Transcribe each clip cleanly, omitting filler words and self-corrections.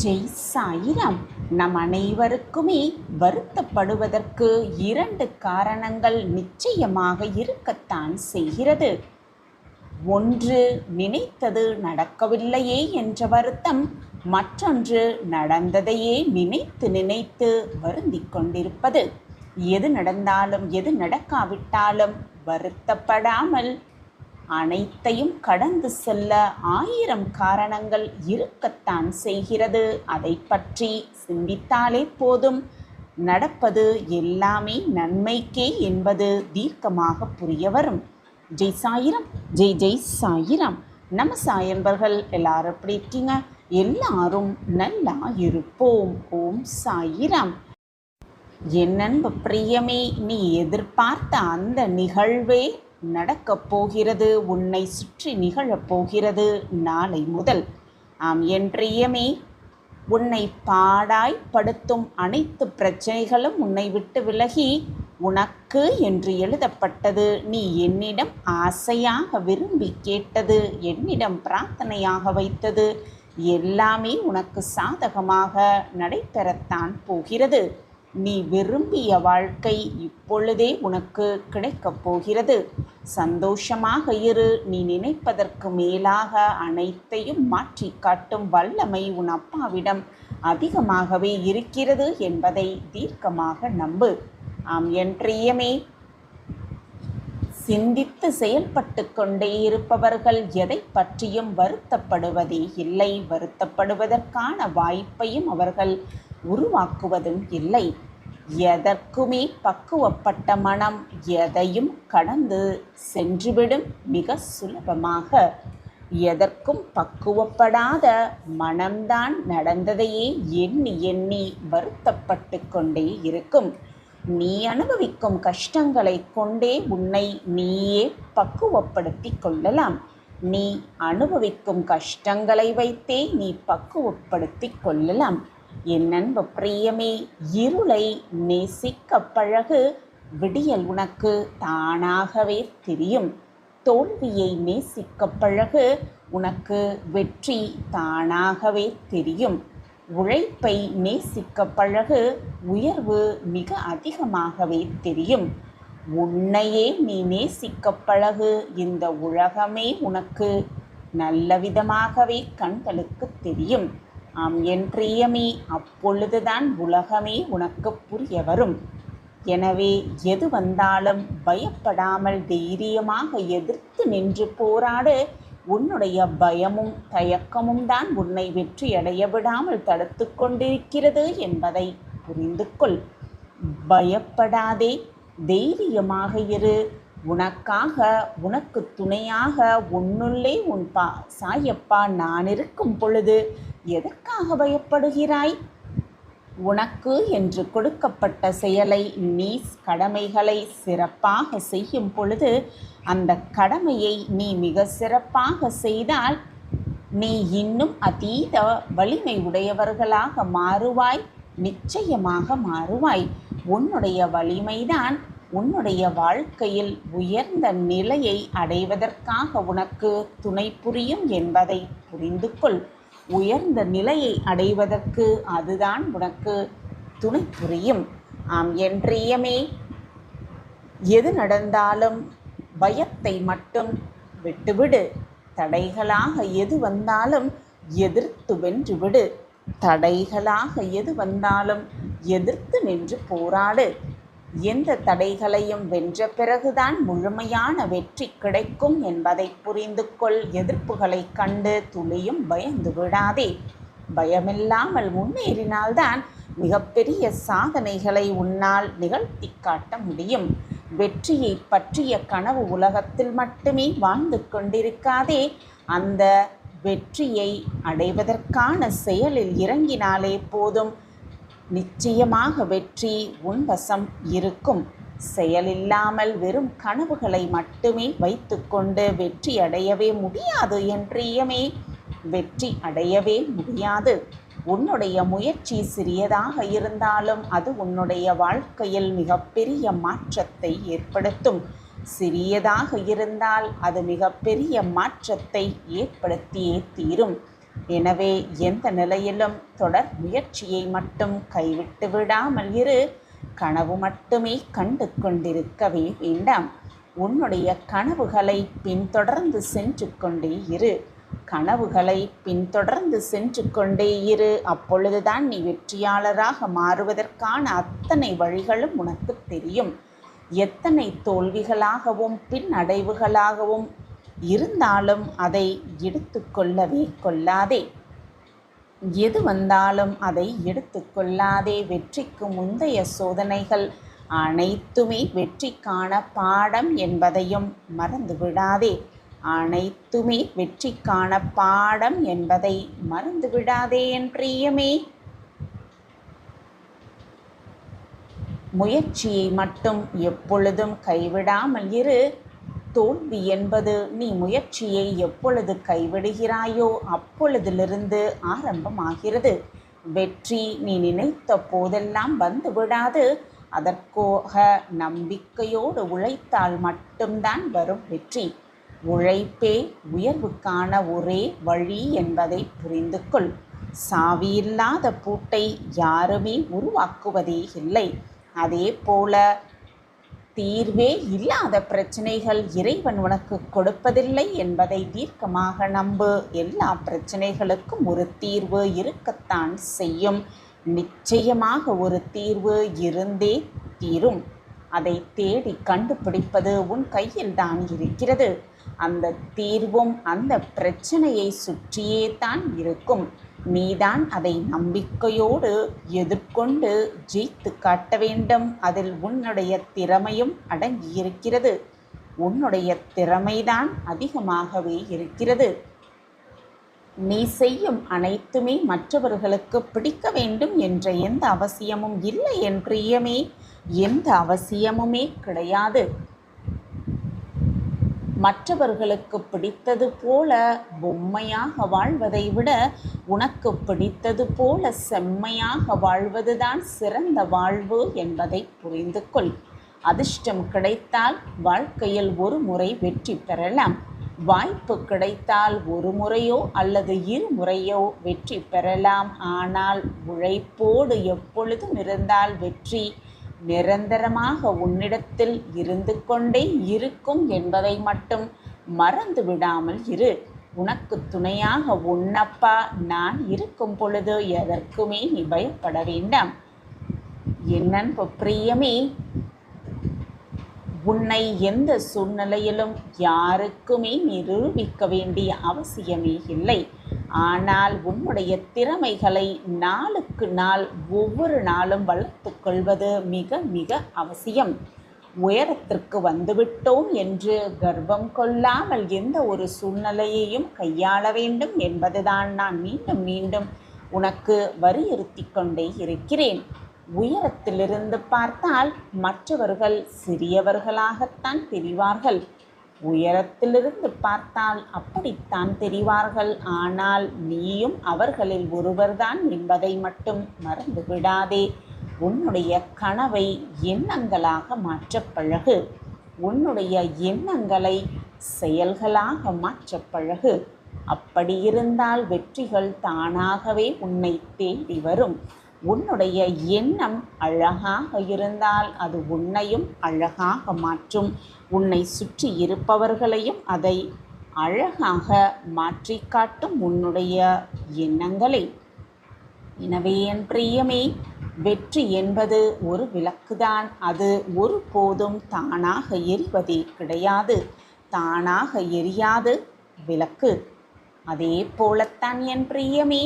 ஜெய் சாயிராம். நம் அனைவருக்குமே வருத்தப்படுவதற்கு 2 காரணங்கள் நிச்சயமாக இருக்கத்தான் செய்கிறது. ஒன்று, நினைத்தது நடக்கவில்லையே என்ற வருத்தம். மற்றொன்று, நடந்ததையே நினைத்து நினைத்து வருந்திக் கொண்டிருப்பது. எது நடந்தாலும் எது நடக்காவிட்டாலும் வருத்தப்படாமல் அனைத்தையும் கடந்து செல்ல 1000 காரணங்கள் இருக்கத்தான் செய்கிறது. அதை பற்றி சிந்தித்தாலே போதும், நடப்பது எல்லாமே நன்மைக்கே என்பது தீர்க்கமாக புரிய வரும். ஜெய் சாயிராம். ஜெய் ஜெய் சாயிராம். நம்ம சாயன்பர்கள் எல்லாரும் எப்படி இருக்கீங்க? எல்லாரும் நல்லா இருப்போம். ஓம் சாயிராம். என் அன்பு பிரியமே, நீ எதிர்பார்த்த அந்த நிகழ்வே நடக்கப் போகிறது. உன்னை சுற்றி நிகழப் போகிறது நாளை முதல். ஆம் என் பிரியமே, உன்னை பாடாய்ப்படுத்தும் அனைத்து பிரச்சனைகளும் உன்னை விட்டு விலகி உனக்கு என்று எழுதப்பட்டது. நீ என்னிடம் ஆசையாக விரும்பி கேட்டது, என்னிடம் பிரார்த்தனையாக வைத்தது எல்லாமே உனக்கு சாதகமாக நடைபெறத்தான் போகிறது. நீ விரும்பிய வாழ்க்கை இப்பொழுதே உனக்கு கிடைக்கப் போகிறது. சந்தோஷமாக இரு. நீ நினைப்பதற்கு மேலாக அனைத்தையும் மாற்றி காட்டும் வல்லமை உன் அப்பாவிடம் அதிகமாகவே இருக்கிறது என்பதை தீர்க்கமாக நம்பு. ஆம் என் பிரியமே, சிந்தித்து செயல்பட்டு கொண்டே இருப்பவர்கள் எதை பற்றியும் வருத்தப்படுவதே இல்லை. வருத்தப்படுவதற்கான வாய்ப்பையும் அவர்கள் உருவாக்குவதும் இல்லை. எதற்குமே பக்குவப்பட்ட மனம் எதையும் கடந்து சென்றுவிடும் மிக சுலபமாக. எதற்கும் பக்குவப்படாத மனம்தான் நடந்ததையே எண்ணி எண்ணி வருத்தப்பட்டு கொண்டே இருக்கும். நீ அனுபவிக்கும் கஷ்டங்களை கொண்டே உன்னை நீயே பக்குவப்படுத்தி கொள்ளலாம். நீ அனுபவிக்கும் கஷ்டங்களை வைத்தே நீ பக்குவப்படுத்தி கொள்ளலாம். என் அன்பு பிரியமே, இருளை நேசிக்க பழகு. விடியல் உனக்கு தானாகவே தெரியும். தோல்வியை நேசிக்க பழகு. உனக்கு வெற்றி தானாகவே தெரியும். உழைப்பை நேசிக்க பழகு. உயர்வு மிக அதிகமாகவே தெரியும். உன்னையே நீ நேசிக்க பழகு. இந்த உலகமே உனக்கு நல்ல விதமாகவே கண்களுக்கு தெரியும். ஆம் என் பிரியமே, அப்பொழுதுதான் உலகமே உனக்கு புரிய வரும். எனவே எது வந்தாலும் பயப்படாமல் தைரியமாக எதிர்த்து நின்று போராடு. உன்னுடைய பயமும் தயக்கமும் தான் உன்னை வெற்றியடைய விடாமல் தடுத்து கொண்டிருக்கிறது என்பதை புரிந்து கொள். பயப்படாதே, தைரியமாக இரு. உனக்காக, உனக்கு துணையாக உன்னுள்ளே உன் சாயப்பா நான் இருக்கும் பொழுது எதற்காக பயப்படுகிறாய்? உனக்கு என்று கொடுக்கப்பட்ட செயலை, நீ கடமைகளை சிறப்பாக செய்யும் பொழுது அந்த கடமையை நீ மிக சிறப்பாக செய்தால் நீ இன்னும் அதீத வலிமை உடையவர்களாக மாறுவாய். நிச்சயமாக மாறுவாய். உன்னுடைய வலிமைதான் உன்னுடைய வாழ்க்கையில் உயர்ந்த நிலையை அடைவதற்காக உனக்கு துணை புரியும் என்பதை புரிந்து கொள். உயர்ந்த நிலையை அடைவதற்கு அதுதான் உனக்கு துணை புரியும். ஆம் என் பிரியமே, எது நடந்தாலும் பயத்தை மட்டும் விட்டுவிடு. தடைகளாக எது வந்தாலும் எதிர்த்து வென்றுவிடு. தடைகளாக எது வந்தாலும் எதிர்த்து நின்று போராடு. எந்த தடைகளையும் வென்ற பிறகுதான் முழுமையான வெற்றி கிடைக்கும் என்பதை புரிந்து கொள். எதிர்ப்புகளை கண்டு துளியும் பயந்து விடாதே. பயமில்லாமல் முன்னேறினால்தான் மிகப்பெரிய சாதனைகளை உன்னால் நிகழ்த்தி காட்ட முடியும். வெற்றியை பற்றிய கனவு உலகத்தில் மட்டுமே வாழ்ந்து கொண்டிருக்காதே. அந்த வெற்றியை அடைவதற்கான செயலில் இறங்கினாலே போதும். நிச்சயமாக வெற்றி உன் வசம் இருக்கும். செயலில்லாமல் வெறும் கனவுகளை மட்டுமே வைத்துக்கொண்டு வெற்றி அடையவே முடியாது என் பிரியமே. வெற்றி அடையவே முடியாது. உன்னுடைய முயற்சி சிறியதாக இருந்தாலும் அது உன்னுடைய வாழ்க்கையில் மிகப்பெரிய மாற்றத்தை ஏற்படுத்தும். சிறியதாக இருந்தால் அது மிகப்பெரிய மாற்றத்தை ஏற்படுத்தியே தீரும். எனவே எந்த நிலையிலும் தொடர் முயற்சியை மட்டும் கைவிட்டு விடாமல் இரு. கனவு மட்டுமே கண்டு கொண்டிருக்கவே வேண்டாம். உன்னுடைய கனவுகளை பின்தொடர்ந்து சென்று கொண்டே இரு. கனவுகளை பின்தொடர்ந்து சென்று கொண்டே இரு. அப்பொழுதுதான் நீ வெற்றியாளராக மாறுவதற்கான அத்தனை வழிகளும் உனக்கு தெரியும். எத்தனை தோல்விகளாகவும் பின்னடைவுகளாகவும் இருந்தாலும் அதை எடுத்து கொள்ளவே கொள்ளாதே. எது வந்தாலும் அதை எடுத்து கொள்ளாதே. வெற்றிக்கு முந்தைய சோதனைகள் அனைத்துமே வெற்றிக்கான பாடம் என்பதையும் மறந்து விடாதே. அனைத்துமே வெற்றிக்கான பாடம் என்பதை மறந்து விடாதே என் பிரியமே. முயற்சியை மட்டும் எப்பொழுதும் கைவிடாமல் இரு. தோல்வி என்பது நீ முயற்சியை எப்பொழுது கைவிடுகிறாயோ அப்பொழுதிலிருந்து ஆரம்பமாகிறது. வெற்றி நீ நினைத்த போதெல்லாம் வந்து விடாது. அதற்காக நம்பிக்கையோடு உழைத்தால் மட்டும்தான் வரும் வெற்றி. உழைப்பே உயர்வுக்கான ஒரே வழி என்பதை புரிந்து கொள். சாவியில்லாத பூட்டை யாருமே உருவாக்குவதே இல்லை. அதே போல தீர்வே இல்லாத பிரச்சனைகள் இறைவன் உனக்கு கொடுப்பதில்லை என்பதை தீர்க்கமாக நம்பு. எல்லா பிரச்சனைகளுக்கும் ஒரு தீர்வு இருக்கத்தான் செய்யும். நிச்சயமாக ஒரு தீர்வு இருந்தே தீரும். அதை தேடி கண்டுபிடிப்பது உன் கையில் தான் இருக்கிறது. அந்த தீர்வும் அந்த பிரச்சனையை சுற்றியே தான் இருக்கும். நீதான் அதை நம்பிக்கையோடு எதிர்கொண்டு ஜெயித்து காட்ட வேண்டும். அதில் உன்னுடைய திறமையும் அடங்கியிருக்கிறது. உன்னுடைய திறமைதான் அதிகமாகவே இருக்கிறது. நீ செய்யும் அனைத்துமே மற்றவர்களுக்கு பிடிக்க வேண்டும் என்ற எந்த அவசியமும் இல்லை என் பிரியமே. எந்த அவசியமுமே கிடையாது. மற்றவர்களுக்கு பிடித்தது போல பொம்மையாக வாழ்வதை விட உனக்கு பிடித்தது போல செம்மையாக வாழ்வதுதான் சிறந்த வாழ்வு என்பதை புரிந்து கொள். அதிர்ஷ்டம் கிடைத்தால் வாழ்க்கையில் ஒரு முறை வெற்றி பெறலாம். வாய்ப்பு கிடைத்தால் ஒரு முறையோ அல்லது இருமுறையோ வெற்றி பெறலாம். ஆனால் உழைப்போடு எப்பொழுதும் இருந்தால் வெற்றி நிரந்தரமாக உன்னிடத்தில் இருந்து கொண்டே இருக்கும் என்பதை மட்டும் மறந்து விடாமல் இரு. உனக்கு துணையாக உன்னப்பா நான் இருக்கும் பொழுது எதற்குமே நீ பயப்பட வேண்டாம். என் அன்பு பிரியமே, உன்னை எந்த சூழ்நிலையிலும் யாருக்குமே நிரூபிக்க வேண்டிய அவசியமே இல்லை. ஆனால் உன்னுடைய திறமைகளை நாளுக்கு நாள் ஒவ்வொரு நாளும் வளர்த்து கொள்வது மிக மிக அவசியம். உயரத்திற்கு வந்துவிட்டோம் என்று கர்வம் கொள்ளாமல் எந்த ஒரு சூழ்நிலையையும் கையாள வேண்டும் என்பதுதான் நான் மீண்டும் மீண்டும் உனக்கு வலியுறுத்தி கொண்டே இருக்கிறேன். உயரத்திலிருந்து பார்த்தால் மற்றவர்கள் சிறியவர்களாகத்தான் தெரிவார்கள். உயரத்திலிருந்து பார்த்தால் அப்படித்தான் தெரிவார்கள். ஆனால் நீயும் அவர்களில் ஒருவர்தான் என்பதை மட்டும் மறந்து விடாதே. உன்னுடைய கனவை எண்ணங்களாக மாற்றப் பழகு. உன்னுடைய எண்ணங்களை செயல்களாக மாற்றப் பழகு. அப்படி இருந்தால் வெற்றிகள் தானாகவே உன்னை தேடி வரும். உன்னுடைய எண்ணம் அழகாக இருந்தால் அது உன்னையும் அழகாக மாற்றும். உன்னை சுற்றி இருப்பவர்களையும் அதை அழகாக மாற்றி காட்டும் உன்னுடைய எண்ணங்களை. எனவே என் பிரியமே, வெற்றி என்பது ஒரு விளக்குதான். அது ஒருபோதும் தானாக எரிவதே கிடையாது. தானாக எரியாது விளக்கு. அதே போலத்தான் என் பிரியமே,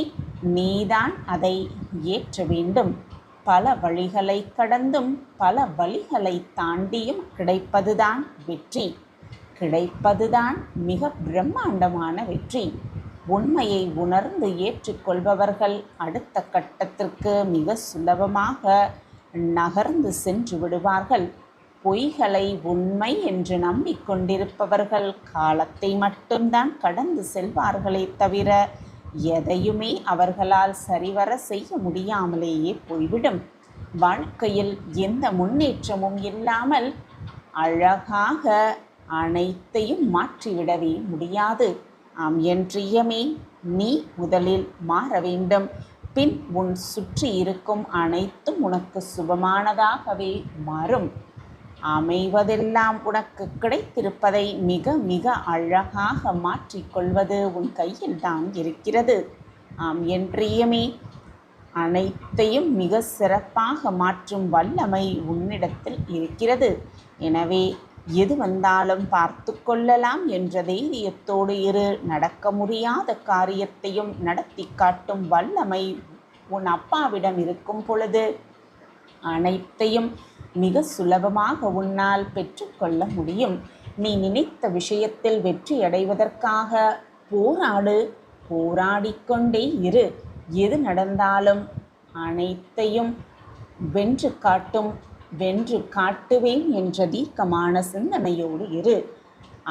நீதான் அதை ஏற்ற வேண்டும். பல வழிகளை கடந்தும் பல வழிகளை தாண்டியும் கிடைப்பதுதான் வெற்றி. கிடைப்பதுதான் மிக பிரம்மாண்டமான வெற்றி. உண்மையை உணர்ந்து ஏற்றுக்கொள்பவர்கள் அடுத்த கட்டத்திற்கு மிக சுலபமாக நகர்ந்து சென்று விடுவார்கள். பொய்களை உண்மை என்று நம்பிக்கொண்டிருப்பவர்கள் காலத்தை மட்டும்தான் கடந்து செல்வார்களே தவிர எதையுமே அவர்களால் சரிவர செய்ய முடியாமலேயே போய்விடும். வாழ்க்கையில் எந்த முன்னேற்றமும் இல்லாமல் அழகாக அனைத்தையும் மாற்றிவிடவே முடியாது. ஆம் என்றியமே, நீ முதலில் மாற வேண்டும். பின் உன் சுற்றி இருக்கும் அனைத்தும் உனக்கு சுபமானதாகவே மாறும். அமைவதெல்லாம் உனக்கு கிடைத்திருப்பதை மிக மிக அழகாக மாற்றிக்கொள்வது உன் கையில் தான் இருக்கிறது. ஆம் என்றியமே, அனைத்தையும் மிக சிறப்பாக மாற்றும் வல்லமை உன்னிடத்தில் இருக்கிறது. எனவே எது வந்தாலும் பார்த்து கொள்ளலாம் என்ற தைரியத்தோடு இரு. நடக்க முடியாத காரியத்தையும் நடத்தி காட்டும் வல்லமை உன் அப்பாவிடம் இருக்கும் பொழுது அனைத்தையும் மிக சுலபமாக உன்னால் பெற்றுக்கொள்ள முடியும். நீ நினைத்த விஷயத்தில் வெற்றி அடைவதற்காக போராடு, போராடிக்கொண்டே இரு. எது நடந்தாலும் அனைத்தையும் வென்று காட்டும், வென்று காட்டுவேன் என்ற தீர்க்கமான சிந்தனையோடு இரு.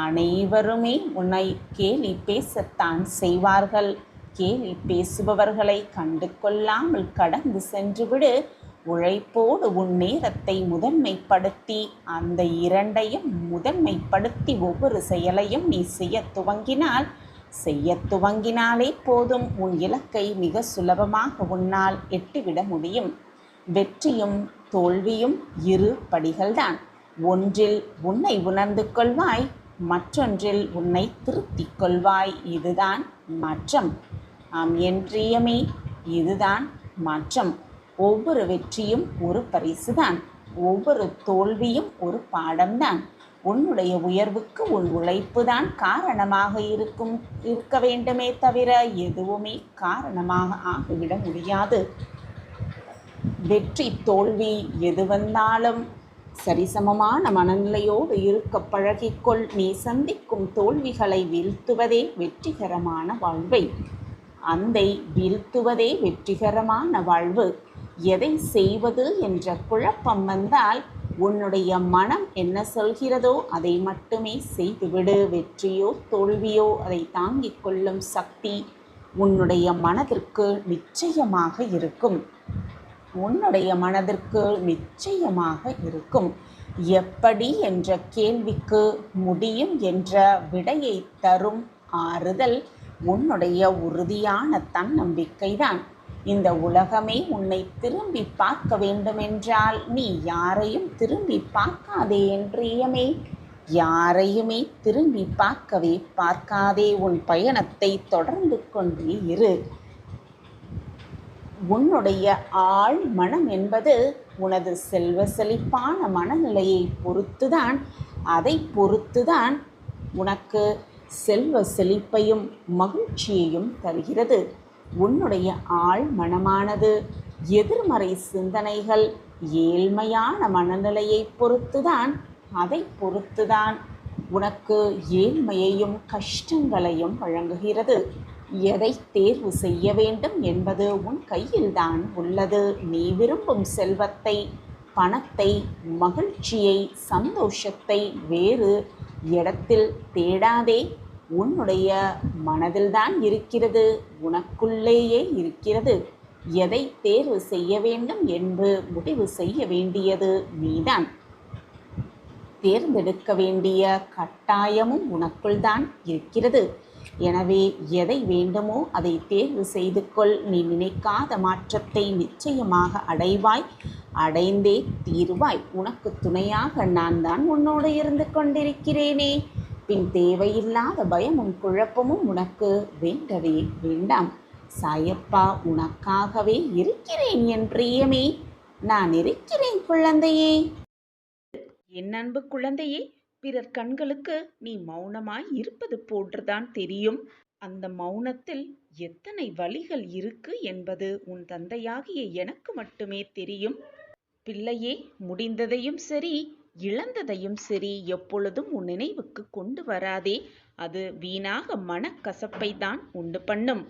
அனைவருமே உன்னை கேலி பேசத்தான் செய்வார்கள். கேலி பேசுபவர்களை கண்டு கொள்ளாமல் கடந்து சென்றுவிடு. உழைப்போடு உன் நேரத்தை முதன்மைப்படுத்தி அந்த இரண்டையும் முதன்மைப்படுத்தி ஒவ்வொரு செயலையும் நீ செய்ய துவங்கினாலே போதும், உன் இலக்கை மிக சுலபமாக உன்னால் எட்டிவிட முடியும். வெற்றியும் தோல்வியும் இரு படிகள்தான். ஒன்றில் உன்னை உணர்ந்து கொள்வாய், மற்றொன்றில் உன்னை திருத்திக் கொள்வாய். இதுதான் மாற்றம். ஆம் என்றியமே, இதுதான் மாற்றம். ஒவ்வொரு வெற்றியும் ஒரு பரிசுதான், ஒவ்வொரு தோல்வியும் ஒரு பாடம்தான். உன்னுடைய உயர்வுக்கு உன் உழைப்பு தான் காரணமாக இருக்க வேண்டுமே தவிர எதுவுமே காரணமாக ஆகிவிட முடியாது. வெற்றி தோல்வி எது வந்தாலும் சரிசமமான மனநிலையோடு இருக்க பழகிக்கொள். நீ சந்திக்கும் தோல்விகளை வீழ்த்துவதே வெற்றிகரமான வாழ்வை, அந்தை வீழ்த்துவதே வெற்றிகரமான வாழ்வு. எதை செய்வது என்ற குழப்பம் வந்தால் உன்னுடைய மனம் என்ன சொல்கிறதோ அதை மட்டுமே செய்துவிடு. வெற்றியோ தோல்வியோ அதை தாங்கிக் கொள்ளும் சக்தி உன்னுடைய மனதிற்கு நிச்சயமாக இருக்கும். உன்னுடைய மனதிற்கு நிச்சயமாக இருக்கும். எப்படி என்ற கேள்விக்கு முடியும் என்ற விடையை தரும் ஆறுதல் உன்னுடைய உறுதியான தன்னம்பிக்கைதான். இந்த உலகமே உன்னை திரும்பி பார்க்க வேண்டுமென்றால் நீ யாரையும் திரும்பி பார்க்காதே என்றியமே. யாரையுமே திரும்பி பார்க்காதே. உன் பயணத்தை தொடர்ந்து கொண்டே இரு. உன்னுடைய ஆழ் மனம் என்பது உனது செல்வ செழிப்பான மனநிலையை பொறுத்துதான், அதை பொறுத்துதான் உனக்கு செல்வ செழிப்பையும் மகிழ்ச்சியையும் தருகிறது. உன்னுடைய ஆழ் மனமானது எதிர்மறை சிந்தனைகள், ஏழ்மையான மனநிலையை பொறுத்துதான், அதை பொறுத்துதான் உனக்கு ஏழ்மையையும் கஷ்டங்களையும் வழங்குகிறது. எதை தேர்வு செய்ய வேண்டும் என்பது உன் கையில்தான் உள்ளது. நீ விரும்பும் செல்வத்தை, பணத்தை, மகிழ்ச்சியை, சந்தோஷத்தை வேறு இடத்தில் தேடாதே. உன்னுடைய மனதில்தான் இருக்கிறது, உனக்குள்ளேயே இருக்கிறது. எதை தேர்வு செய்ய வேண்டும் என்று முடிவு செய்ய வேண்டியது நீதான். தேர்ந்தெடுக்க வேண்டிய கட்டாயமும் உனக்குள் தான் இருக்கிறது. எனவே எதை வேண்டுமோ அதை தேர்வு செய்து கொள். நீ நினைக்காத மாற்றத்தை நிச்சயமாக அடைவாய், அடைந்தே தீருவாய். உனக்கு துணையாக நான் தான் உன்னோடு இருந்து கொண்டிருக்கிறேனே. பின் தேவையில்லாத பயமும் குழப்பமும் உனக்கு வேண்டவே வேண்டாம். சாயப்பா உனக்காகவே இருக்கிறேன் என் பிரியமே. நான் இருக்கிறேன் குழந்தையே. என் அன்பு குழந்தையே, பிறர் கண்களுக்கு நீ மௌனமாய் இருப்பது போன்றுதான் தெரியும். அந்த மௌனத்தில் எத்தனை வலிகள் இருக்கு என்பது உன் தந்தையாகிய எனக்கு மட்டுமே தெரியும். பிள்ளையே, முடிந்ததையும் சரி இழந்ததையும் சரி எப்பொழுதும் உன் நினைவுக்கு கொண்டு வராதே. அது வீணாக மனக்கசப்பை தான் உண்டு பண்ணும்.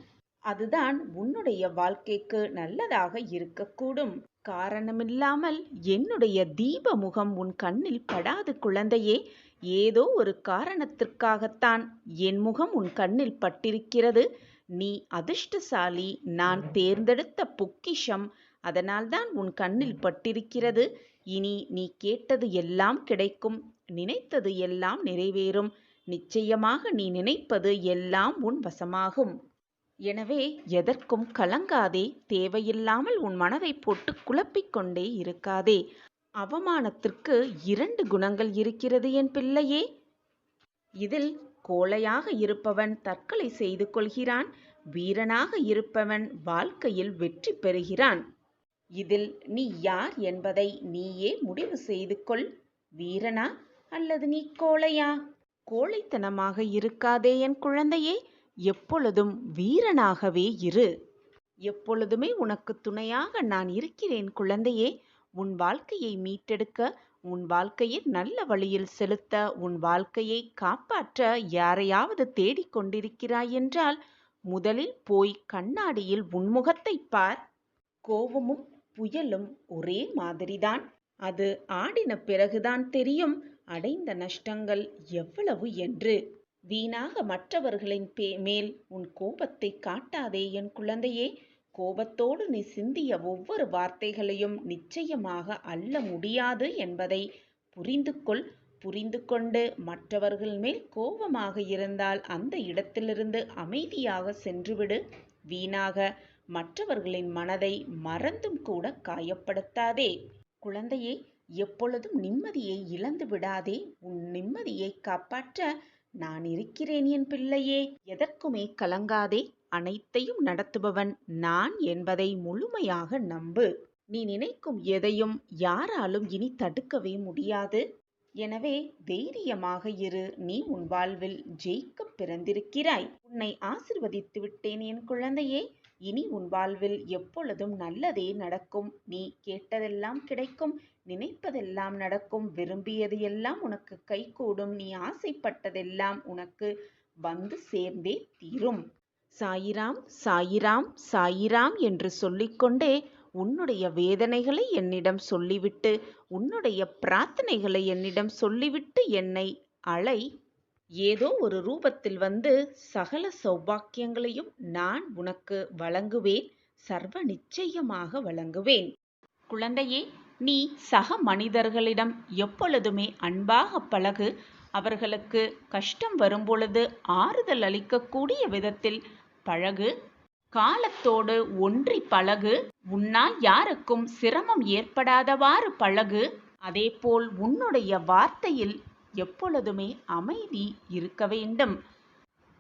அதுதான் உன்னுடைய வாழ்க்கைக்கு நல்லதாக இருக்கக்கூடும். காரணமில்லாமல் என்னுடைய தீப முகம் உன் கண்ணில் படாது குழந்தையே. ஏதோ ஒரு காரணத்திற்காகத்தான் என் முகம் உன் கண்ணில் பட்டிருக்கிறது. நீ அதிர்ஷ்டசாலி, நான் தேர்ந்தெடுத்த பொக்கிஷம். அதனால்தான் உன் கண்ணில் பட்டிருக்கிறது. இனி நீ கேட்டது எல்லாம் கிடைக்கும், நினைத்தது எல்லாம் நிறைவேறும். நிச்சயமாக நீ நினைப்பது எல்லாம் உன் வசமாகும். எனவே எதற்கும் கலங்காதே. தேவையில்லாமல் உன் மனதை போட்டு குழப்பிக் கொண்டே இருக்காதே. அவமானத்திற்கு 2 குணங்கள் இருக்கிறது என் பிள்ளையே. இதில் கோழையாக இருப்பவன் தற்கொலை செய்து கொள்கிறான். வீரனாக இருப்பவன் வாழ்க்கையில் வெற்றி பெறுகிறான். இதில் நீ யார் என்பதை நீயே முடிவு செய்து கொள். வீரனா அல்லது நீ கோழையா? கோழைத்தனமாக இருக்காதே என் குழந்தையே. எப்பொழுதும் வீரனாகவே இரு. எப்பொழுதுமே உனக்கு துணையாக நான் இருக்கிறேன் குழந்தையே. உன் வாழ்க்கையை மீட்டெடுக்க, உன் வாழ்க்கையை நல்ல வழியில் செலுத்த, உன் வாழ்க்கையை காப்பாற்ற யாரையாவது தேடிக்கொண்டிருக்கிறாய் என்றால் முதலில் போய் கண்ணாடியில் உன் முகத்தை பார். கோபமும் புயலும் ஒரே மாதிரிதான். அது ஆடின பிறகுதான் தெரியும் அடைந்த நஷ்டங்கள் எவ்வளவு என்று. வீணாக மற்றவர்களின் மேல் உன் கோபத்தை காட்டாதே என் குழந்தையே. கோபத்தோடு நீ சிந்திய ஒவ்வொரு வார்த்தைகளையும் நிச்சயமாக அள்ள முடியாது என்பதை புரிந்து கொள். புரிந்து கொண்டு மற்றவர்கள் மேல் கோபமாக இருந்தால் அந்த இடத்திலிருந்து அமைதியாக சென்றுவிடு. வீணாக மற்றவர்களின் மனதை மறந்தும் கூட காயப்படுத்தாதே. குழந்தையே, எப்பொழுதும் நிம்மதியை இழந்து விடாதே. உன் நிம்மதியை காப்பாற்ற நான் இருக்கிறேன் என் பிள்ளையே. எதற்குமே கலங்காதே. அனைத்தையும் நடத்துபவன் நான் என்பதை முழுமையாக நம்பு. நீ நினைக்கும் எதையும் யாராலும் இனி தடுக்கவே முடியாது. எனவே தைரியமாக இரு. நீ உன் வாழ்வில் ஜெயிக்க பிறந்திருக்கிறாய். உன்னை ஆசிர்வதித்து விட்டேன் என் குழந்தையே. இனி உன் வாழ்வில் எப்பொழுதும் நல்லதே நடக்கும். நீ கேட்டதெல்லாம் கிடைக்கும். நினைப்பதெல்லாம் நடக்கும். விரும்பியது எல்லாம் உனக்கு கைகூடும். நீ ஆசைப்பட்டதெல்லாம் உனக்கு வந்து சேர்ந்தே தீரும். சாயிராம் சாயிராம் சாயிராம் என்று சொல்லிக்கொண்டே உன்னுடைய வேதனைகளை என்னிடம் சொல்லிவிட்டு, உன்னுடைய பிரார்த்தனைகளை என்னிடம் சொல்லிவிட்டு என்னை அழை. ஏதோ ஒரு ரூபத்தில் வந்து சகல சௌபாக்கியங்களையும் நான் உனக்கு வழங்குவேன். சர்வ நிச்சயமாக வழங்குவேன். குழந்தையே, நீ சக மனிதர்களிடம் எப்பொழுதுமே அன்பாக பழகு. அவர்களுக்கு கஷ்டம் வரும்பொழுது ஆறுதல் அளிக்கக்கூடிய விதத்தில் பழகு. காலத்தோடு ஒன்றி பழகு. உன்னால் யாருக்கும் சிரமம் ஏற்படாதவாறு பழகு. அதேபோல் உன்னுடைய வார்த்தையில் எப்பொழுதுமே அமைதி இருக்க வேண்டும்.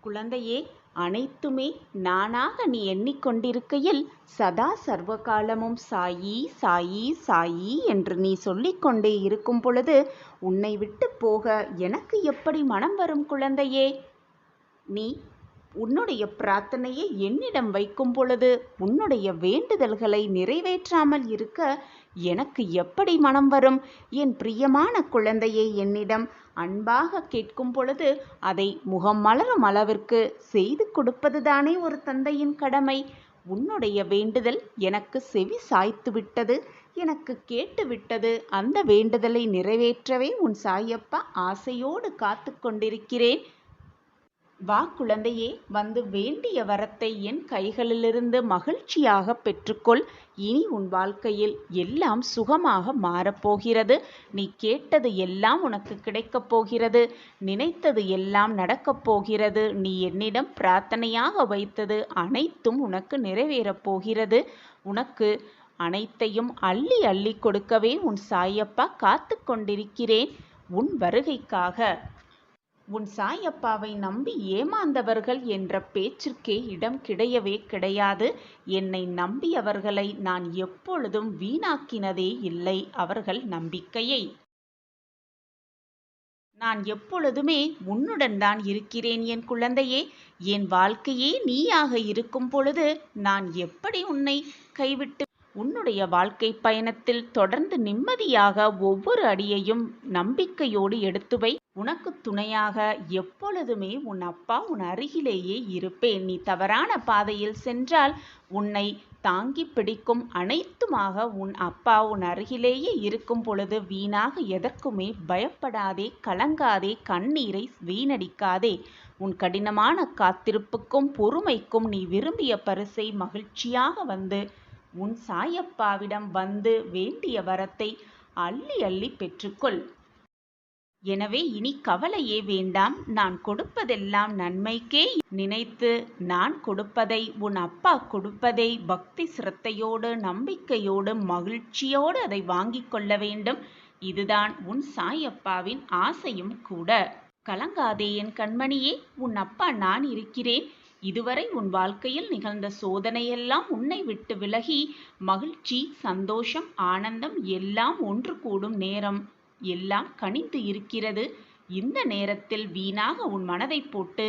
குழந்தையே, அனைத்துமே நானாக நீ எண்ணிக்கொண்டிருக்கையில் சதா சர்வகாலமும் சாயி சாயி சாயி என்று நீ சொல்லிக்கொண்டே இருக்கும் பொழுது உன்னை விட்டு போக எனக்கு எப்படி மனம் வரும் குழந்தையே? நீ உன்னுடைய பிரார்த்தனையை என்னிடம் வைக்கும் பொழுது உன்னுடைய வேண்டுதல்களை நிறைவேற்றாமல் இருக்க எனக்கு எப்படி மனம் வரும்? என் பிரியமான குழந்தையை என்னிடம் அன்பாக கேட்கும் பொழுது அதை முகம் மலரும் அளவிற்கு செய்து கொடுப்பதுதானே ஒரு தந்தையின் கடமை. உன்னுடைய வேண்டுதல் எனக்கு செவி சாய்த்து விட்டது, எனக்கு கேட்டு விட்டது. அந்த வேண்டுதலை நிறைவேற்றவே உன் சாயப்பா ஆசையோடு காத்து கொண்டிருக்கிறேன். வா குழந்தையே, வந்து வேண்டிய வரத்தை என் கைகளிலிருந்து மகிழ்ச்சியாக பெற்றுக்கொள். இனி உன் வாழ்க்கையில் எல்லாம் சுகமாக மாறப்போகிறது. நீ கேட்டது எல்லாம் உனக்கு கிடைக்கப் போகிறது. நினைத்தது எல்லாம் நடக்கப் போகிறது. நீ என்னிடம் பிரார்த்தனையாக வைத்தது அனைத்தும் உனக்கு நிறைவேறப் போகிறது. உனக்கு அனைத்தையும் அள்ளி அள்ளி கொடுக்கவே உன் சாயப்பா காத்து கொண்டிருக்கிறேன் உன் வருகைக்காக. உன் சாயப்பாவை நம்பி ஏமாந்தவர்கள் என்ற பேச்சிற்கே இடம் கிடையவே கிடையாது. என்னை நம்பியவர்களை நான் எப்பொழுதும் வீணாக்கினதே இல்லை அவர்கள் நம்பிக்கையை. நான் எப்பொழுதுமே உன்னுடன் தான் இருக்கிறேன் என் குழந்தையே. என் வாழ்க்கையே நீயாக இருக்கும் பொழுது நான் எப்படி உன்னை கைவிட்டு உன்னுடைய வாழ்க்கை பயணத்தில் தொடர்ந்து நிம்மதியாக ஒவ்வொரு அடியையும் நம்பிக்கையோடு எடுத்து வை. உனக்கு துணையாக எப்பொழுதுமே உன் அப்பா உன் அருகிலேயே இருப்பேன். நீ தவறான பாதையில் சென்றால் உன்னை தாங்கி பிடிக்கும் அனைத்துமாக உன் அப்பா உன் அருகிலேயே இருக்கும் பொழுது வீணாக எதற்குமே பயப்படாதே, கலங்காதே, கண்ணீரை வீணடிக்காதே. உன் கடினமான காத்திருப்புக்கும் பொறுமைக்கும் நீ விரும்பிய பரிசை மகிழ்ச்சியாக வந்து உன் சாயப்பாவிடம் வந்து வேண்டிய வரத்தை அள்ளி அள்ளி பெற்றுக்கொள். எனவே இனி கவலையே வேண்டாம். நான் கொடுப்பதெல்லாம் நன்மைக்கே நினைத்து, நான் கொடுப்பதை, உன் அப்பா கொடுப்பதை பக்தி சிரத்தையோடு, நம்பிக்கையோடு, மகிழ்ச்சியோடு அதை வாங்கிக் கொள்ள வேண்டும். இதுதான் உன் சாயப்பாவின் ஆசையும் கூட. கலங்காதே என் கண்மணியே, உன் அப்பா நான் இருக்கிறேன். இதுவரை உன் வாழ்க்கையில் நிகழ்ந்த சோதனையெல்லாம் உன்னை விட்டு விலகி மகிழ்ச்சி, சந்தோஷம், ஆனந்தம் எல்லாம் ஒன்று கூடும் நேரம் எல்லாம் கனிந்து இருக்கிறது. இந்த நேரத்தில் வீணாக உன் மனதை போட்டு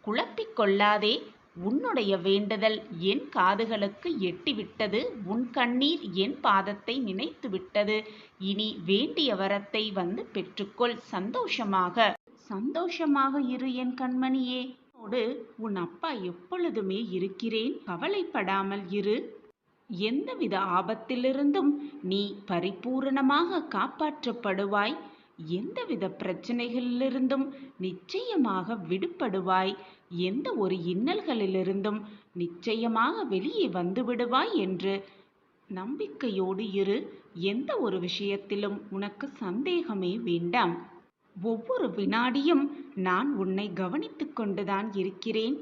குழப்பிக் கொள்ளாதே. உன்னுடைய வேண்டுதல் என் காதுகளுக்கு எட்டிவிட்டது. உன் கண்ணீர் என் பாதத்தை நினைத்து விட்டது. இனி வேண்டிய வரத்தை வந்து பெற்றுக்கொள். சந்தோஷமாக இரு என் கண்மணியே. உன் அப்பா எப்பொழுதுமே இருக்கிறேன். கவலைப்படாமல் இரு. எந்தவித ஆபத்திலிருந்தும் நீ பரிபூரணமாக காப்பாற்றப்படுவாய். எந்தவித பிரச்சனைகளிலிருந்தும் நிச்சயமாக விடுபடுவாய். எந்த ஒரு இன்னல்களிலிருந்தும் நிச்சயமாக வெளியே வந்து விடுவாய் என்று நம்பிக்கையோடு இரு. எந்த ஒரு விஷயத்திலும் உனக்கு சந்தேகமே வேண்டாம். ஒவ்வொரு வினாடியும் நான் உன்னை கவனித்து கொண்டுதான் இருக்கிறேன்.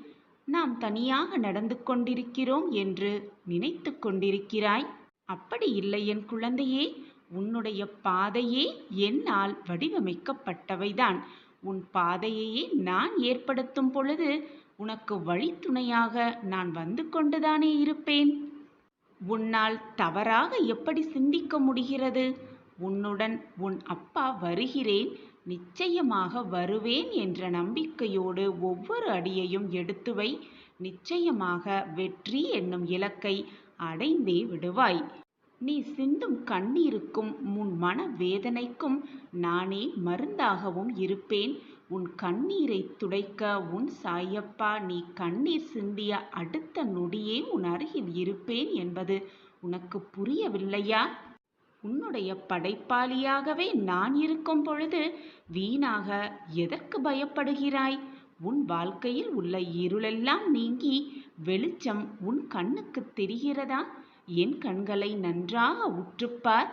நாம் தனியாக நடந்து கொண்டிருக்கிறோம் என்று நினைத்து கொண்டிருக்கிறாய். அப்படி இல்லை என் குழந்தையே. உன்னுடைய பாதையே என்னால் வடிவமைக்கப்பட்டவைதான். உன் பாதையையே நான் ஏற்படுத்தும் பொழுது உனக்கு வழித்துணையாக நான் வந்து கொண்டுதானே இருப்பேன். உன்னால் தவறாக எப்படி சிந்திக்க முடிகிறது? உன்னுடன் உன் அப்பா வருகிறேன், நிச்சயமாக வருவேன் என்ற நம்பிக்கையோடு ஒவ்வொரு அடியையும் எடுத்து வை. நிச்சயமாக வெற்றி என்னும் இலக்கை அடைந்தே விடுவாய். நீ சிந்தும் கண்ணீருக்கும் உன் மன வேதனைக்கும் நானே மருந்தாகவும் இருப்பேன். உன் கண்ணீரை துடைக்க உன் சாயப்பா நீ கண்ணீர் சிந்திய அடுத்த நொடியே உன் அருகில் இருப்பேன் என்பது உனக்கு புரியவில்லையா? உன்னுடைய படைப்பாளியாகவே நான் இருக்கும் பொழுது வீணாக எதற்கு பயப்படுகிறாய்? உன் வாழ்க்கையில் உள்ள இருளெல்லாம் நீங்கி வெளிச்சம் உன் கண்ணுக்கு தெரிகிறதா? என் கண்களை நன்றாக உற்றுப்பார்.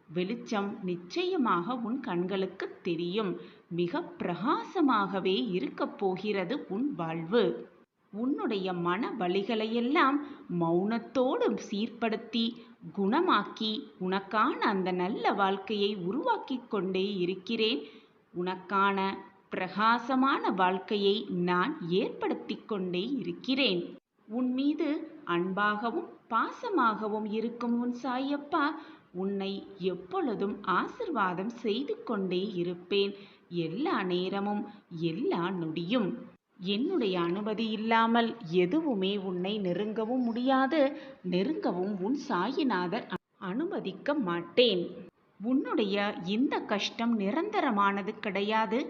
வெளிச்சம் நிச்சயமாக உன் கண்களுக்கு தெரியும். மிக பிரகாசமாகவே இருக்கப் போகிறது உன் வாழ்வு. உன்னுடைய மன வலிகளையெல்லாம் மௌனத்தோடு சீர்படுத்தி குணமாக்கி உனக்கான அந்த நல்ல வாழ்க்கையை உருவாக்கி கொண்டே இருக்கிறேன். உனக்கான பிரகாசமான வாழ்க்கையை நான் ஏற்படுத்தி கொண்டே இருக்கிறேன். உன் மீது அன்பாகவும் பாசமாகவும் இருக்கும் உன் சாயப்பா உன்னை எப்பொழுதும் ஆசிர்வாதம் செய்து கொண்டே இருப்பேன். எல்லா நேரமும் எல்லா நொடியும். என்னுடைய அனுமதி இல்லாமல் எதுவுமே உன்னை நெருங்கவும் முடியாது. நெருங்கவும் உன் சாயிநாதர் அனுமதிக்க மாட்டேன். உன்னுடைய இந்த கஷ்டம் நிரந்தரமானது கிடையாது.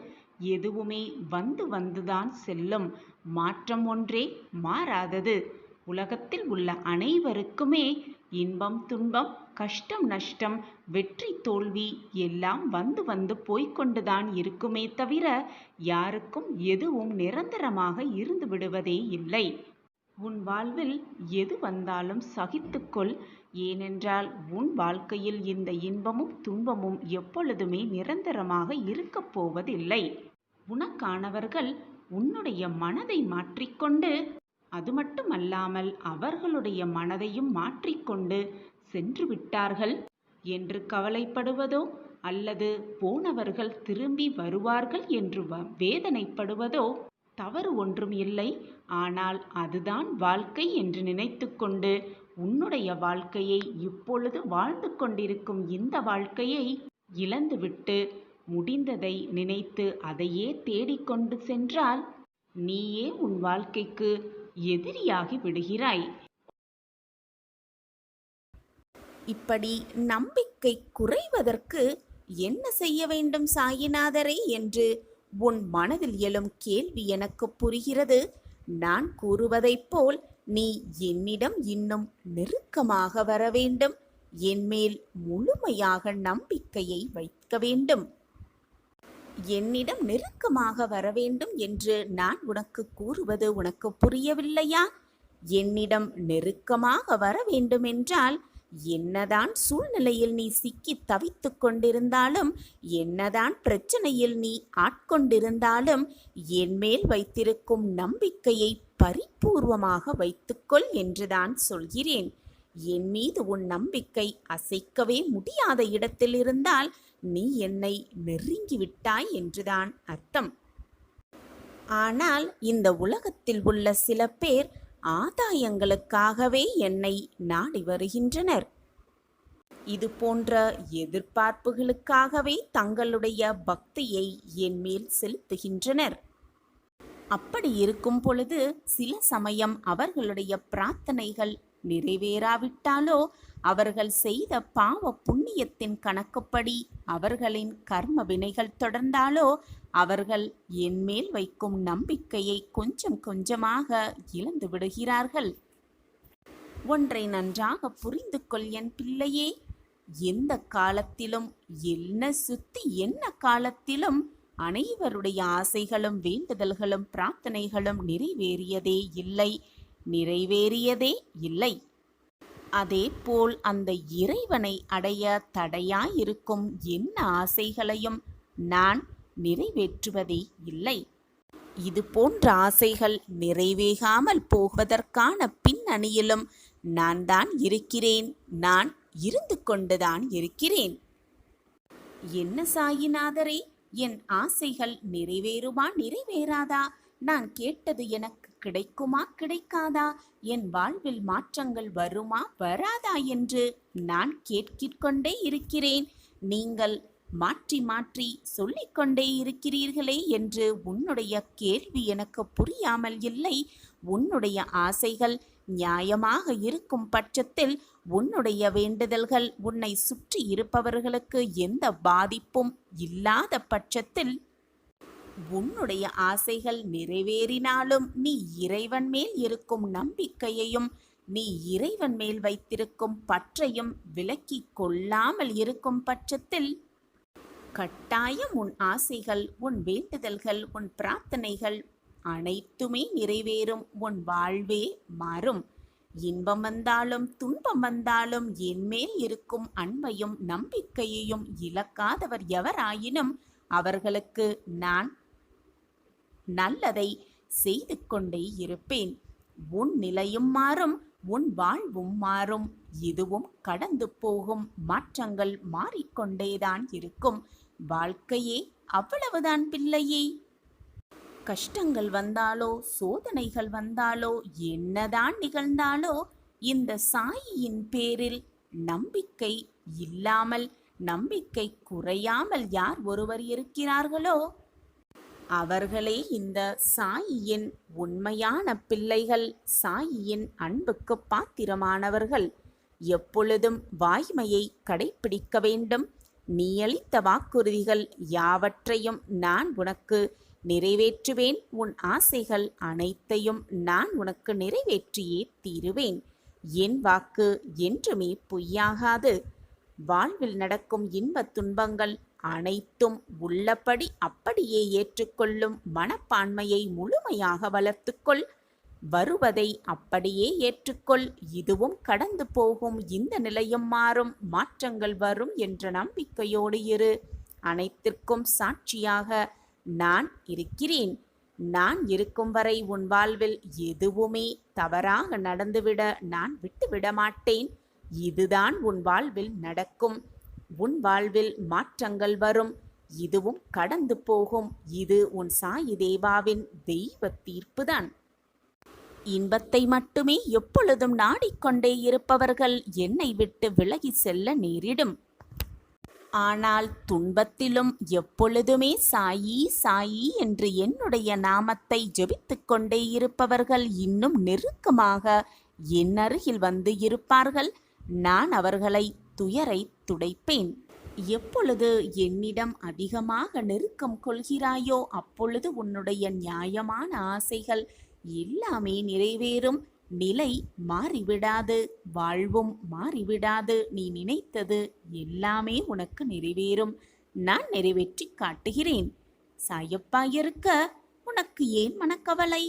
எதுவுமே வந்து வந்துதான் செல்லும். மாற்றம் ஒன்றே மாறாதது. உலகத்தில் உள்ள அனைவருக்குமே இன்பம் துன்பம், கஷ்டம் நஷ்டம், வெற்றி தோல்வி எல்லாம் வந்து வந்து போய்கொண்டுதான் இருக்குமே தவிர யாருக்கும் எதுவும் நிரந்தரமாக இருந்து விடுவதே இல்லை. உன் வாழ்வில் எது வந்தாலும் சகித்துக்கொள். ஏனென்றால் உன் வாழ்க்கையில் இந்த இன்பமும் துன்பமும் எப்பொழுதுமே நிரந்தரமாக இருக்கப் போவதில்லை. உனக்கானவர்கள் உன்னுடைய மனதை மாற்றிக்கொண்டு, அது மட்டுமல்லாமல் அவர்களுடைய மனதையும் மாற்றிக்கொண்டு சென்று விட்டார்கள் என்று கவலைப்படுவதோ அல்லது போனவர்கள் திரும்பி வருவார்கள் என்று வேதனைப்படுவதோ தவறு ஒன்றும் இல்லை. ஆனால் அதுதான் வாழ்க்கை என்று நினைத்து கொண்டு உன்னுடைய வாழ்க்கையை, இப்பொழுது வாழ்ந்து கொண்டிருக்கும் இந்த வாழ்க்கையை இழந்துவிட்டு முடிந்ததை நினைத்து அதையே தேடிக்கொண்டு சென்றால் நீயே உன் வாழ்க்கைக்கு எதிரியாகி விடுகிறாய். இப்படி நம்பிக்கை குறைவதற்கு என்ன செய்ய வேண்டும் சாயிநாதரே என்று உன் மனதில் எழும் கேள்வி எனக்கு புரிகிறது. நான் கூறுவதைப் போல் நீ என்னிடம் இன்னும் நெருக்கமாக வர வேண்டும். என்மேல் முழுமையாக நம்பிக்கையை வைக்க வேண்டும். என்னிடம் நெருக்கமாக வர வேண்டும் என்று நான் உனக்கு கூறுவது உனக்கு புரியவில்லையா? என்னிடம் நெருக்கமாக வர வேண்டுமென்றால் என்னதான் சூழ்நிலையில் நீ சிக்கி தவித்துக் கொண்டிருந்தாலும், என்னதான் பிரச்சனையில் நீ ஆட்கொண்டிருந்தாலும், என்மேல் வைத்திருக்கும் நம்பிக்கையை பரிபூர்வமாக வைத்துக்கொள் என்றுதான் சொல்கிறேன். என் மீது உன் நம்பிக்கை அசைக்கவே முடியாத இடத்தில் இருந்தால் நீ என்னை நெருங்கிவிட்டாய் என்றுதான் அர்த்தம். ஆனால் இந்த உலகத்தில் உள்ள சில பேர் ஆதாயங்களுக்காகவே என்னை நாடி வருகின்றனர். இது போன்ற எதிர்பார்ப்புகளுக்காகவே தங்களுடைய பக்தியை என் மேல் செலுத்துகின்றனர். அப்படி இருக்கும் பொழுது சில சமயம் அவர்களுடைய பிரார்த்தனைகள் நிறைவேறாவிட்டாலோ, அவர்கள் செய்த பாவ புண்ணியத்தின் கணக்குப்படி அவர்களின் கர்ம வினைகள் தொடர்ந்தாலோ, அவர்கள் என்மேல் வைக்கும் நம்பிக்கையை கொஞ்சம் கொஞ்சமாக இழந்து விடுகிறார்கள். ஒன்றை நன்றாக புரிந்து கொள் என் பிள்ளையே. எந்த காலத்திலும், என்ன காலத்திலும் அனைவருடைய ஆசைகளும் வேண்டுதல்களும் பிரார்த்தனைகளும் நிறைவேறியதே இல்லை. அதேபோல் அந்த இறைவனை அடைய தடையாயிருக்கும் என்ன ஆசைகளையும் நான் நிறைவேற்றுவதே இல்லை. இது போன்ற ஆசைகள் நிறைவேறாமல் போவதற்கான பின்னணியிலும் நான் தான் இருக்கிறேன். நான் இருந்து கொண்டுதான் இருக்கிறேன். என்ன சாயிநாதரே, என் ஆசைகள் நிறைவேறுமா நிறைவேறாதா? நான் கேட்டது எனக்கு கிடைக்குமா கிடைக்காதா? என் வாழ்வில் மாற்றங்கள் வருமா வராதா என்று நான் கேட்கிக்கொண்டே இருக்கிறேன். நீங்கள் மாற்றி மாற்றி சொல்லிக்கொண்டே இருக்கிறீர்களே என்று உன்னுடைய கேள்வி எனக்கு புரியாமல் இல்லை. உன்னுடைய ஆசைகள் நியாயமாக இருக்கும் பட்சத்தில், உன்னுடைய வேண்டுதல்கள் உன்னை சுற்றி இருப்பவர்களுக்கு எந்த பாதிப்பும் இல்லாத பட்சத்தில், உன்னுடைய ஆசைகள் நிறைவேறினாலும் நீ இறைவன் மேல் இருக்கும் நம்பிக்கையையும் நீ இறைவன் மேல் வைத்திருக்கும் பற்றையும் விலக்கிக் கொள்ளாமல் இருக்கும் பட்சத்தில், கட்டாயம் உன் ஆசைகள், உன் வேண்டுதல்கள், உன் பிரார்த்தனைகள் அனைத்துமே நிறைவேறும். உன் வாழ்வே மாறும். இன்பம் வந்தாலும் துன்பம் வந்தாலும் என்மேல் இருக்கும் அன்பையும் நம்பிக்கையையும் இழக்காதவர் எவராயினும் அவர்களுக்கு நான் நல்லதை செய்து கொண்டே இருப்பேன். உன் நிலையும் மாறும், உன் வாழ்வும் மாறும். இதுவும் கடந்து போகும். மாற்றங்கள் மாறிக்கொண்டேதான் இருக்கும். வாழ்க்கையே அவ்வளவுதான் பிள்ளையே. கஷ்டங்கள் வந்தாலோ, சோதனைகள் வந்தாலோ, என்னதான் நிகழ்ந்தாலோ, இந்த சாயியின் பேரில் நம்பிக்கை இல்லாமல், நம்பிக்கை குறையாமல் யார் ஒருவர் இருக்கிறார்களோ அவர்களே இந்த சாயியின் உண்மையான பிள்ளைகள், சாயியின் அன்புக்கு பாத்திரமானவர்கள். எப்பொழுதும் வாய்மையை கடைப்பிடிக்க வேண்டும். நீ அளித்த வாக்குறுதிகள் யாவற்றையும் நான் உனக்கு நிறைவேற்றுவேன். உன் ஆசைகள் அனைத்தையும் நான் உனக்கு நிறைவேற்றியே தீருவேன். என் வாக்கு என்றுமே பொய்யாகாது. வாழ்வில் நடக்கும் இன்பத் துன்பங்கள் அனைத்தும் உள்ளபடி அப்படியே ஏற்றுக்கொள்ளும் மனப்பான்மையை முழுமையாக வளர்த்துக்கொள். வருவதை அப்படியே ஏற்றுக்கொள். இதுவும் கடந்து போகும். இந்த நிலையும் மாறும். மாற்றங்கள் வரும் என்ற நம்பிக்கையோடு இரு. அனைத்திற்கும் சாட்சியாக நான் இருக்கிறேன். நான் இருக்கும் வரை உன் வாழ்வில் எதுவுமே தவறாக நடந்துவிட நான் விட்டுவிட மாட்டேன். இதுதான் உன் வாழ்வில் நடக்கும். உன் வாழ்வில் மாற்றங்கள் வரும். இதுவும் கடந்து போகும். இது உன் சாயி தேவாவின் தெய்வ தீர்ப்புதான். இன்பத்தை மட்டுமே எப்பொழுதும் நாடிக்கொண்டே இருப்பவர்கள் என்னை விட்டு விலகி செல்ல நேரிடும். ஆனால் துன்பத்திலும் எப்பொழுதுமே சாயி சாயி என்று என்னுடைய நாமத்தை ஜெபித்துக் கொண்டே இருப்பவர்கள் இன்னும் நெருக்கமாக என் அருகில் வந்து இருப்பார்கள். நான் அவர்களை துயரை துடைப்பேன். எப்பொழுது என்னிடம் அதிகமாக நெருக்கம் கொள்கிறாயோ அப்பொழுது உன்னுடைய நியாயமான ஆசைகள் எல்லாமே நிறைவேறும். நிலை மாறிவிடாது, வாழ்வும் மாறிவிடாது. நீ நினைத்தது எல்லாமே உனக்கு நிறைவேறும். நான் நிறைவேற்றி காட்டுகிறேன். சாயப்பா இருக்க உனக்கு ஏன் மனக்கவலை?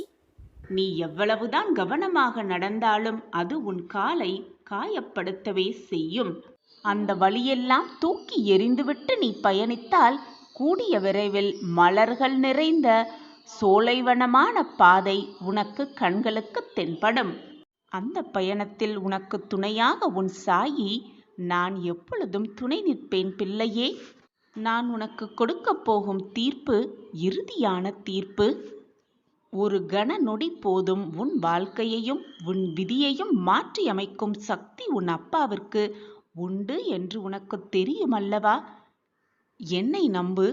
நீ எவ்வளவுதான் கவனமாக நடந்தாலும் அது உன் காலை காயப்படுத்தவே செய்யும். அந்த வழியெல்லாம் தூக்கி எறிந்துவிட்டு நீ பயணித்தால் கூடிய விரைவில் மலர்கள் நிறைந்த சோலைவனமான பாதை உனக்கு கண்களுக்கு தென்படும். அந்த பயணத்தில் உனக்கு துணையாக உன் சாயி நான் எப்பொழுதும் துணை நிற்பேன் பிள்ளையே. நான் உனக்கு கொடுக்கப் போகும் தீர்ப்பு இறுதியான தீர்ப்பு. ஒரு கன நொடி போதும் உன் வாழ்க்கையையும் உன் விதியையும் மாற்றி அமைக்கும் சக்தி உன் அப்பாவிற்கு உண்டு என்று உனக்கு தெரியும் அல்லவா? என்னை நம்பு.